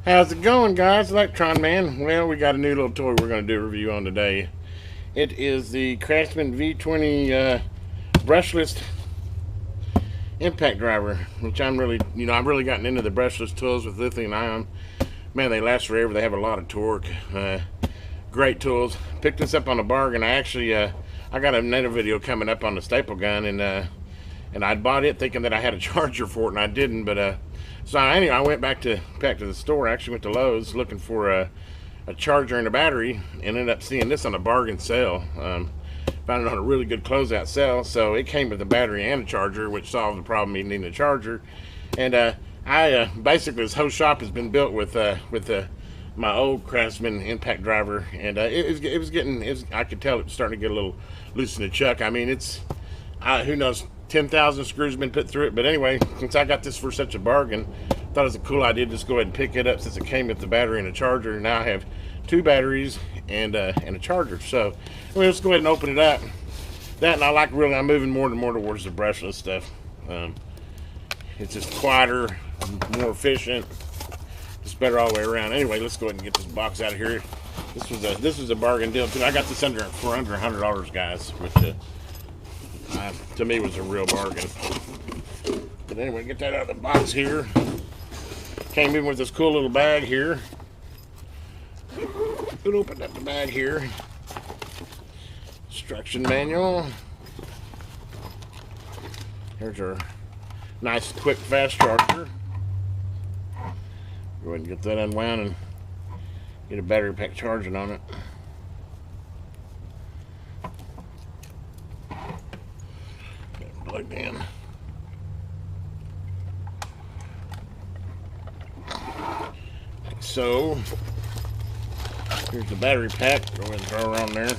How's it going, guys? Electron Man. Well, we got a new little toy we're going to do a review on today. It is the Craftsman V20 brushless impact driver, which I'm really, I've really gotten into the brushless tools with lithium ion. Man, they last forever. They have a lot of torque. Great tools. Picked this up on a bargain. I actually, I got another video coming up on the staple gun, and I bought it thinking that I had a charger for it, and I didn't. But so anyway, I went back to the store. I actually went to Lowe's looking for a charger and a battery, and ended up seeing this on a bargain sale. Found it on a really good closeout sale. So it came with a battery and a charger, which solved the problem of needing a charger. And I basically, this whole shop has been built with my old Craftsman impact driver, and it was getting, I could tell it was starting to get a little loose in the chuck. I mean, it's who knows, 10,000 screws been put through it. But anyway, since I got this for such a bargain, thought it was a cool idea to just go ahead and pick it up, since it came with the battery and a charger. Now I have two batteries and a charger. So let's go ahead and open it up. That, and I'm moving more and more towards the brushless stuff. It's just quieter, more efficient, just better all the way around. Anyway, let's go ahead and get this box out of here. This was a bargain deal too. I got this for under $100, guys, which to me was a real bargain. But anyway, get that out of the box here. Came in with this cool little bag here. We'll open up the bag here. Instruction manual. Here's our nice, quick, fast charger. Go ahead and get that unwound and get a battery pack charging on it. Get it plugged in. Like so. Here's the battery pack. Go ahead and throw her on there.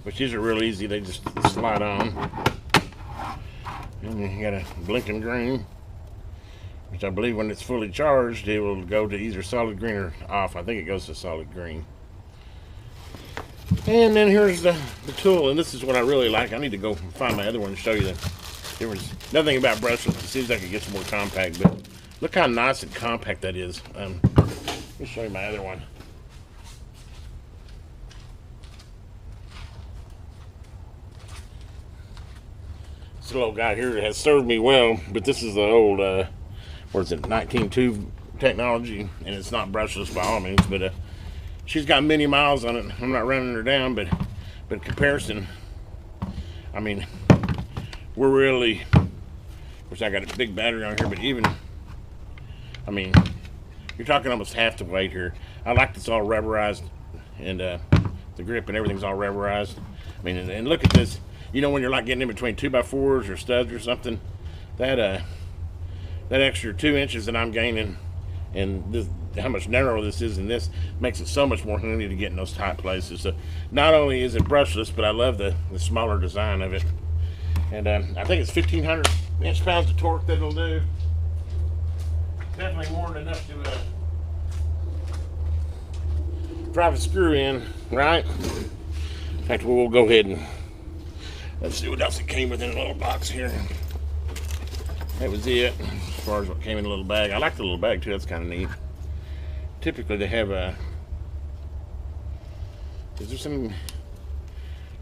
Which these are real easy. They just slide on. And you got a blinking green, which I believe when it's fully charged, it will go to either solid green or off. I think it goes to solid green. And then here's the tool, and this is what I really like. I need to go find my other one and show you the difference. Another thing about brushless, it seems like it gets more compact, but look how nice and compact that is. Let me show you my other one. This little guy here has served me well, but this is the old, what is it, 19 tube technology, and it's not brushless by all means, but she's got many miles on it. I'm not running her down, but in comparison, I mean, we're really, of course I got a big battery on here, but even, I mean, you're talking almost half the weight here. I like this all rubberized, and the grip and everything's all rubberized. I mean, and look at this. You know, when you're like getting in between 2x4s or studs or something, that extra 2 inches that I'm gaining, and this, how much narrower this is in this, makes it so much more handy to get in those tight places. So not only is it brushless, but I love the smaller design of it. And I think it's 1,500 inch-pounds of torque that it'll do. Definitely more than enough to drive a screw in, right? In fact, we'll go ahead and let's see what else it came with in a little box here. That was it, as far as what came in a little bag. I like the little bag too, that's kind of neat. Typically they have a, is there some,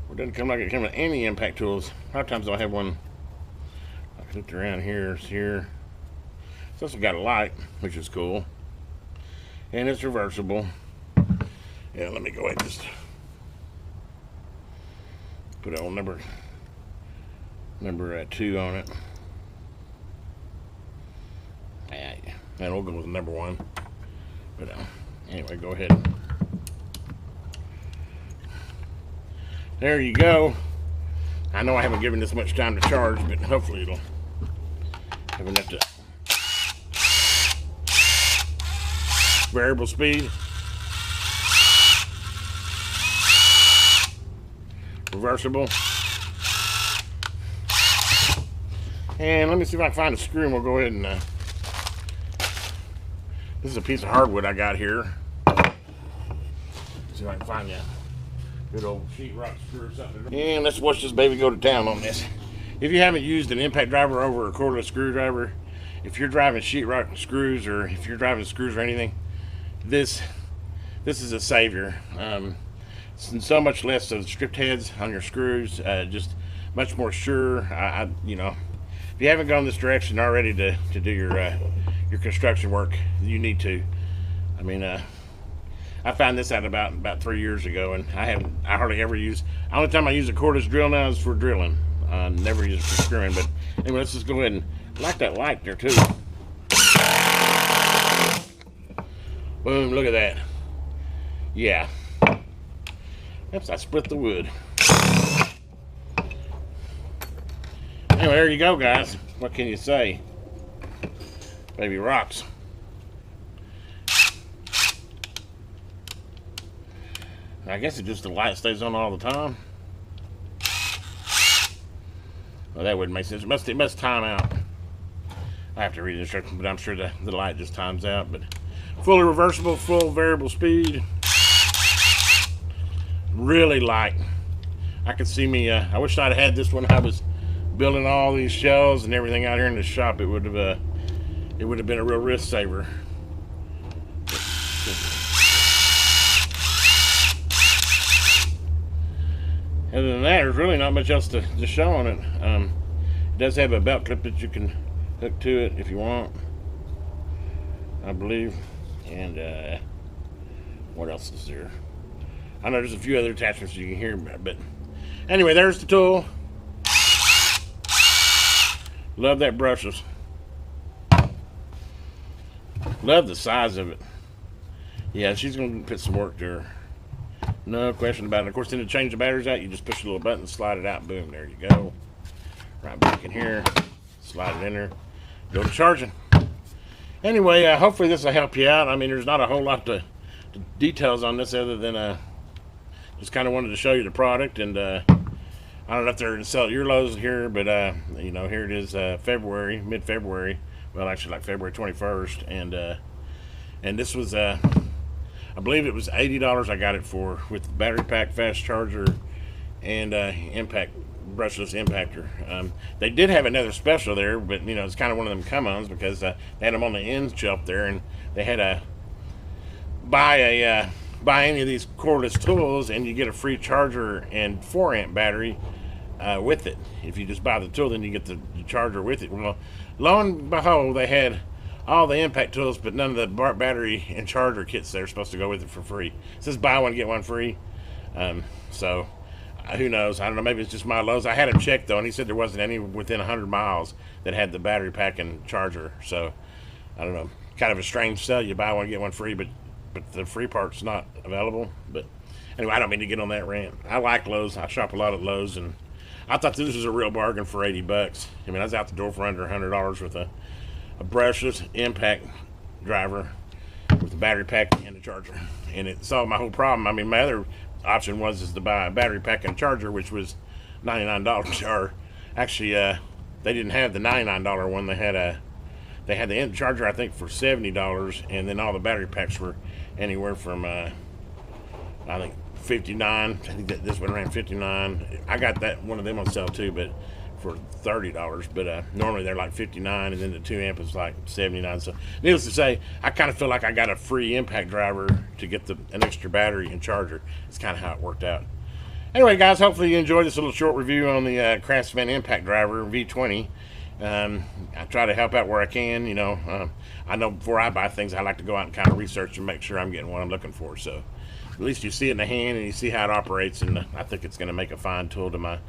or doesn't come like it comes with any impact tools. A lot of times I'll have one, I can look around here, it's here. It's also got a light, which is cool. And it's reversible. Yeah, let me go ahead and just put on number 2 on it. And we'll go with number 1. But anyway, go ahead. There you go. I know I haven't given this much time to charge, but hopefully it'll have enough to. Variable speed. Reversible. And let me see if I can find a screw, and we'll go ahead and this is a piece of hardwood I got here. See if I can find that good old sheetrock screw or something. And let's watch this baby go to town on this. If you haven't used an impact driver over a cordless screwdriver, if you're driving sheetrock screws, or if you're driving screws or anything, this is a savior. So much less of stripped heads on your screws, just much more sure. You know, if you haven't gone this direction already to do your construction work, you need to. I mean, I found this out about 3 years ago, and I hardly ever use. The only time I use a cordless drill now is for drilling. I never use it for screwing. But anyway, let's just go ahead and light that light there too. Boom! Look at that. Yeah. Oops! I split the wood. Anyway, there you go, guys. What can you say? Baby rocks. I guess it's just the light stays on all the time. Well, that wouldn't make sense. It must time out. I have to read the instructions, but I'm sure the light just times out. But fully reversible, full variable speed. Really light. I could see me. I wish I'd had this when I was building all these shelves and everything out here in the shop. It would have been a real risk saver. Other than that, there's really not much else to show on it. It does have a belt clip that you can hook to it if you want, I believe. And what else is there? I know there's a few other attachments you can hear, but anyway, there's the tool. Love that brushless. Love the size of it. Yeah, she's going to put some work to her. No question about it. Of course, then to change the batteries out, you just push a little button, slide it out, boom, there you go. Right back in here, slide it in there, go to charging. Anyway, hopefully this will help you out. I mean, there's not a whole lot to details on this other than just kind of wanted to show you the product. And I don't know if they're going to sell at your Lowe's here, but you know, here it is, February, mid-February. Well, actually, like February 21st, and this was I believe it was $80 I got it for, with the battery pack, fast charger, and impact brushless impactor. They did have another special there, but you know, it's kind of one of them come-ons because they had them on the end shelf there, and they had a buy any of these cordless tools and you get a free charger and 4-amp battery with it. If you just buy the tool, then you get the charger with it. Well, lo and behold, they had all the impact tools, but none of the battery and charger kits that are supposed to go with it for free. It says buy one, get one free. So who knows? I don't know. Maybe it's just my Lowe's. I had him checked though, and he said there wasn't any within 100 miles that had the battery pack and charger. So I don't know. Kind of a strange sell. You buy one, get one free, but the free part's not available. But anyway, I don't mean to get on that rant. I like Lowe's. I shop a lot at Lowe's, and I thought this was a real bargain for $80. I mean, I was out the door for under $100 with a brushless impact driver with a battery pack and a charger, and it solved my whole problem. I mean, my other option was to buy a battery pack and charger, which was $99. Or actually, they didn't have the $99 one. They had the charger, I think, for $70, and then all the battery packs were anywhere from I think $59. I think that this one ran $59. I got that one of them on sale too, but for $30. But normally they're like $59, and then the 2-amp is like $79. So needless to say, I kind of feel like I got a free impact driver to get an extra battery and charger. It's kind of how it worked out. Anyway, guys, hopefully you enjoyed this little short review on the Craftsman impact driver V20. I try to help out where I can. You know, I know before I buy things, I like to go out and kind of research and make sure I'm getting what I'm looking for. So at least you see it in the hand and you see how it operates, and I think it's going to make a fine tool to my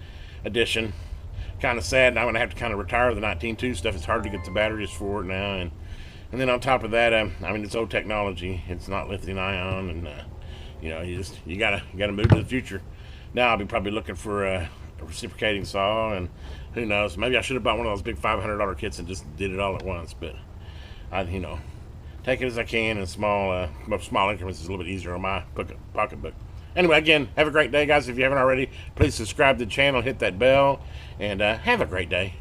addition. Kind of sad, I'm going to have to kind of retire the 19.2 stuff. It's hard to get the batteries for it now, and then on top of that, I mean, it's old technology. It's not lithium ion, and you know, you gotta move to the future. Now I'll be probably looking for a reciprocating saw, and who knows, maybe I should have bought one of those big $500 kits and just did it all at once. But you know, take it as I can in small increments. Is a little bit easier on my pocketbook. Anyway, again, have a great day, guys. If you haven't already, please subscribe to the channel, hit that bell, and have a great day.